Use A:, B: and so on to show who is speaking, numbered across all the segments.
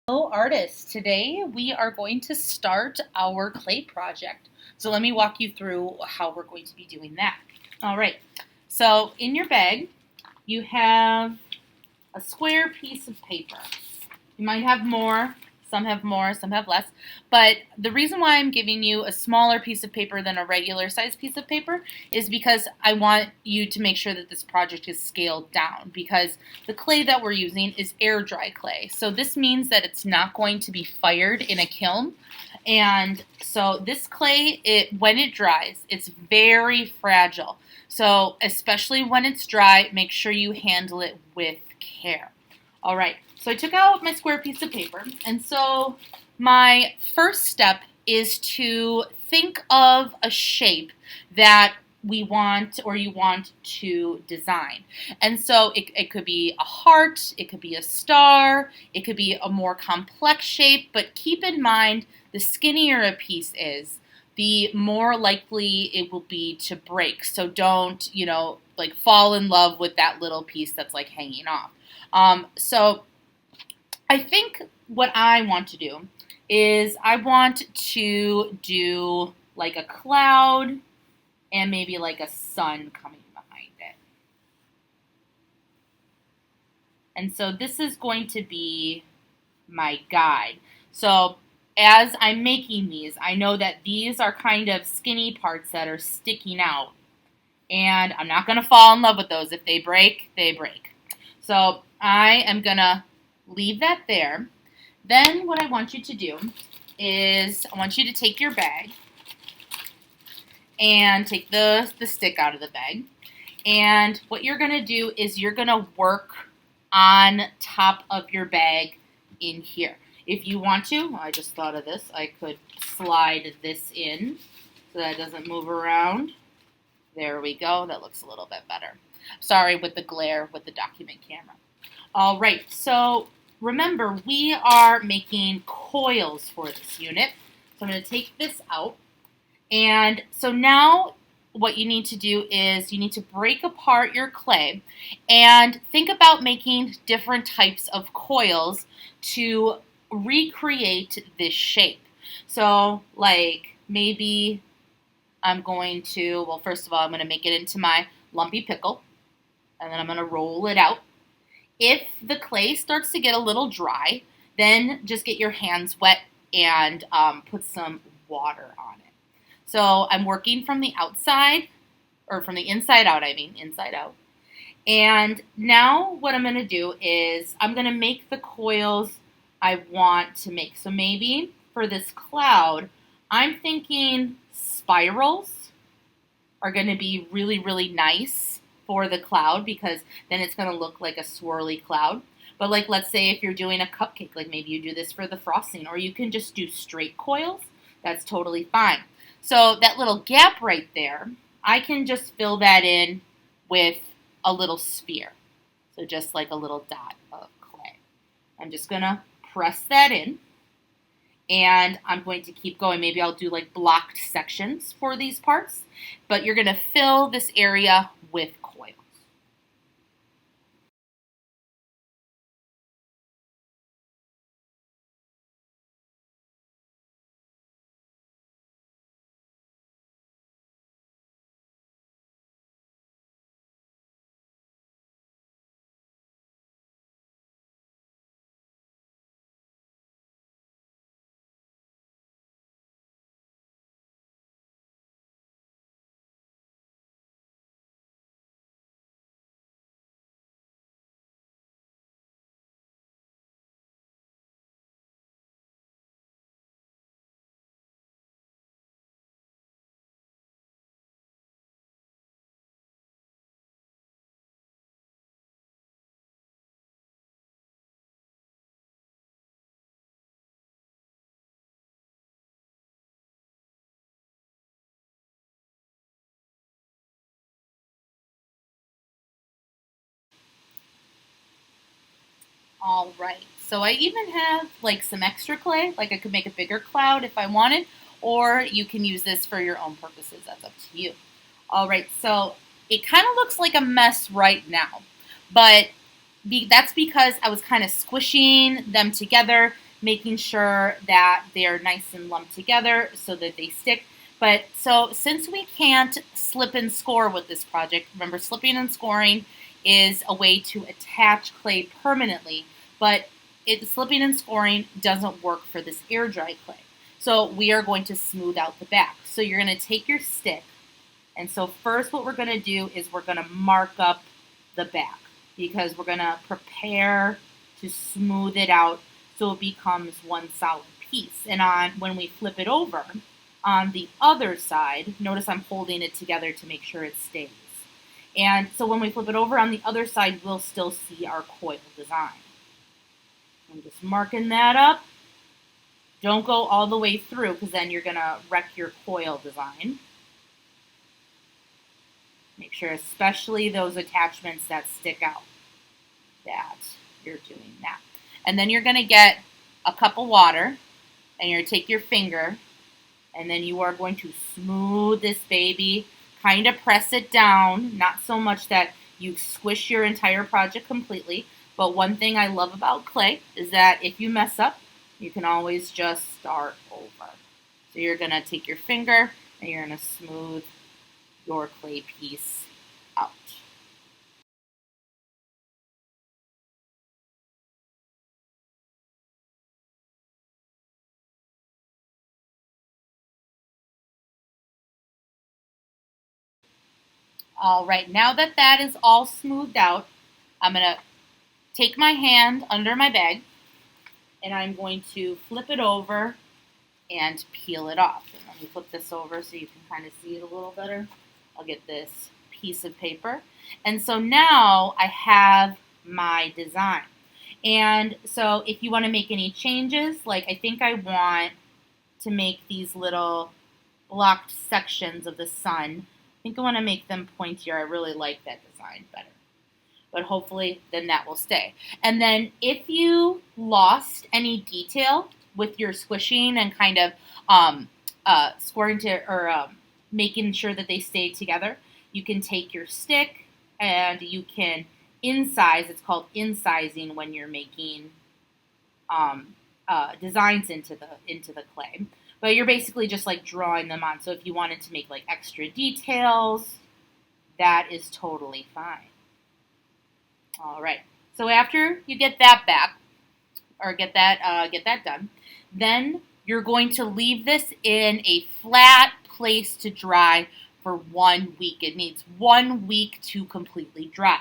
A: Hello artists, today we are going to start our clay project. So let me walk you through how we're going to be doing that. All right, so in your bag you have a square piece of paper. You might have more, some have less. But the reason why I'm giving you a smaller piece of paper than a regular size piece of paper is because I want you to make sure that this project is scaled down, because the clay that we're using is air dry clay. So this means that it's not going to be fired in a kiln. And so this clay, when it dries, it's very fragile. So especially when it's dry, make sure you handle it with care. All right, so I took out my square piece of paper, and so my first step is to think of a shape that we want or you want to design. And so it could be a heart, it could be a star, it could be a more complex shape, but keep in mind the skinnier a piece is, the more likely it will be to break. So don't, like fall in love with that little piece that's like hanging off. So I think what I want to do is I want to do like a cloud and maybe like a sun coming behind it. And so this is going to be my guide. So as I'm making these, I know that these are kind of skinny parts that are sticking out. And I'm not going to fall in love with those. If they break, they break. So I am going to leave that there. Then what I want you to do is I want you to take your bag and take the stick out of the bag. And what you're going to do is you're going to work on top of your bag in here. If you want to, I just thought of this, I could slide this in so that it doesn't move around. There we go. That looks a little bit better. Sorry with the glare with the document camera. All right, so remember, we are making coils for this unit. So I'm going to take this out. And so now what you need to do is you need to break apart your clay and think about making different types of coils to recreate this shape. So like maybe I'm going to, well, first of all, I'm going to make it into my lumpy pickle, and then I'm going to roll it out. If the clay starts to get a little dry, then just get your hands wet and put some water on it. So I'm working from the outside, or from the inside out, inside out. And now what I'm going to do is I'm going to make the coils I want to make. So maybe for this cloud, I'm thinking spirals are going to be really, really nice for the cloud, because then it's going to look like a swirly cloud. But like, let's say if you're doing a cupcake, like maybe you do this for the frosting, or you can just do straight coils. That's totally fine. So that little gap right there, I can just fill that in with a little sphere. So just like a little dot of clay. I'm just going to press that in. And I'm going to keep going. Maybe I'll do like blocked sections for these parts. But you're going to fill this area with coils. All right, so I even have like some extra clay, like I could make a bigger cloud if I wanted, or you can use this for your own purposes. That's up to you. All right, so it kind of looks like a mess right now, but that's because I was kind of squishing them together making sure that they're nice and lumped together so that they stick. But so since we can't slip and score with this project, remember slipping and scoring is a way to attach clay permanently, but slipping and scoring doesn't work for this air dry clay. So we are going to smooth out the back. So you're going to take your stick, and so first what we're going to do is we're going to mark up the back because we're going to prepare to smooth it out so it becomes one solid piece. And when we flip it over on the other side, notice I'm holding it together to make sure it stays. And so when we flip it over on the other side, we'll still see our coil design. I'm just marking that up. Don't go all the way through because then you're going to wreck your coil design. Make sure especially those attachments that stick out that you're doing that. And then you're going to get a cup of water and you're going to take your finger and then you are going to smooth this baby, kind of press it down, not so much that you squish your entire project completely. But one thing I love about clay is that if you mess up, you can always just start over. So you're going to take your finger and you're going to smooth your clay piece out. All right, now that that is all smoothed out, I'm going to take my hand under my bag and I'm going to flip it over and peel it off. And let me flip this over so you can kind of see it a little better. I'll get this piece of paper. And so now I have my design. And so if you want to make any changes, like I think I want to make these little blocked sections of the sun. I think I want to make them pointier. I really like that design better. But hopefully then that will stay. And then if you lost any detail with your squishing and kind of scoring to or making sure that they stay together, you can take your stick and you can incise. It's called incising when you're making designs into the clay. But you're basically just like drawing them on. So if you wanted to make like extra details, that is totally fine. All right. So after you get that back, or get that done, then you're going to leave this in a flat place to dry for 1 week. It needs 1 week to completely dry.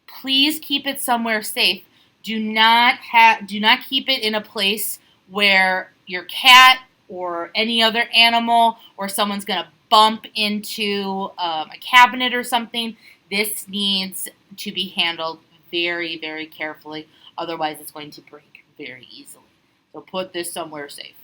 A: Please keep it somewhere safe. Do not keep it in a place where your cat or any other animal or someone's going to bump into a cabinet or something. This needs to be handled very, very carefully. Otherwise, it's going to break very easily. So put this somewhere safe.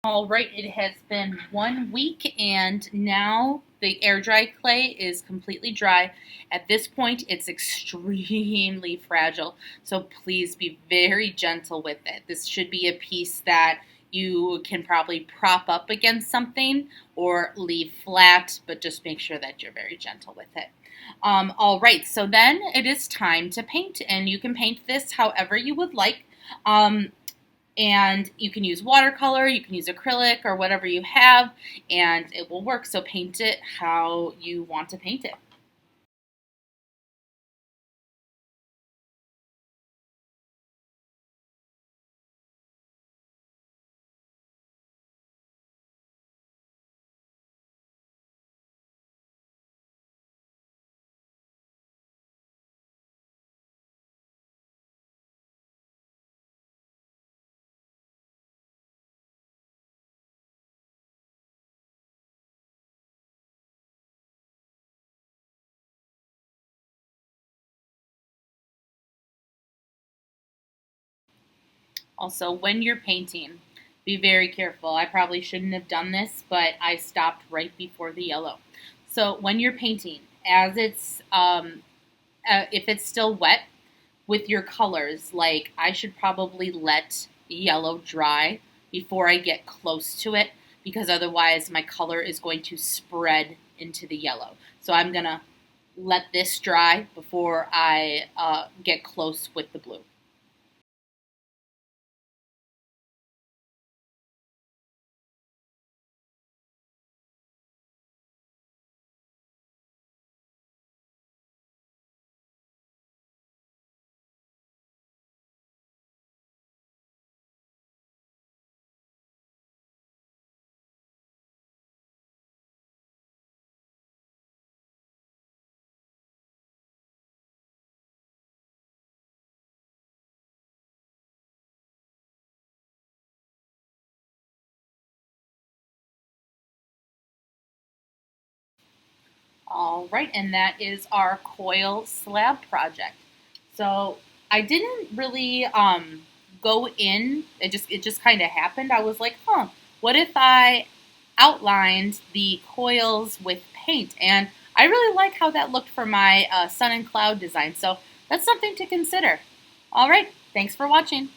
A: All right, it has been 1 week and now the air dry clay is completely dry. At this point, it's extremely fragile, so please be very gentle with it. This should be a piece that you can probably prop up against something or leave flat, but just make sure that you're very gentle with it. All right, so then it is time to paint, and you can paint this however you would like. And you can use watercolor, you can use acrylic or whatever you have, and it will work. So paint it how you want to paint it. Also, when you're painting, be very careful. I probably shouldn't have done this, but I stopped right before the yellow. So when you're painting, as it's if it's still wet with your colors, like I should probably let yellow dry before I get close to it because otherwise my color is going to spread into the yellow. So I'm gonna let this dry before I get close with the blue. All right, and that is our coil slab project. So I didn't really go in. It just kind of happened. I was like, what if I outlined the coils with paint? And I really like how that looked for my sun and cloud design. So that's something to consider. All right, thanks for watching.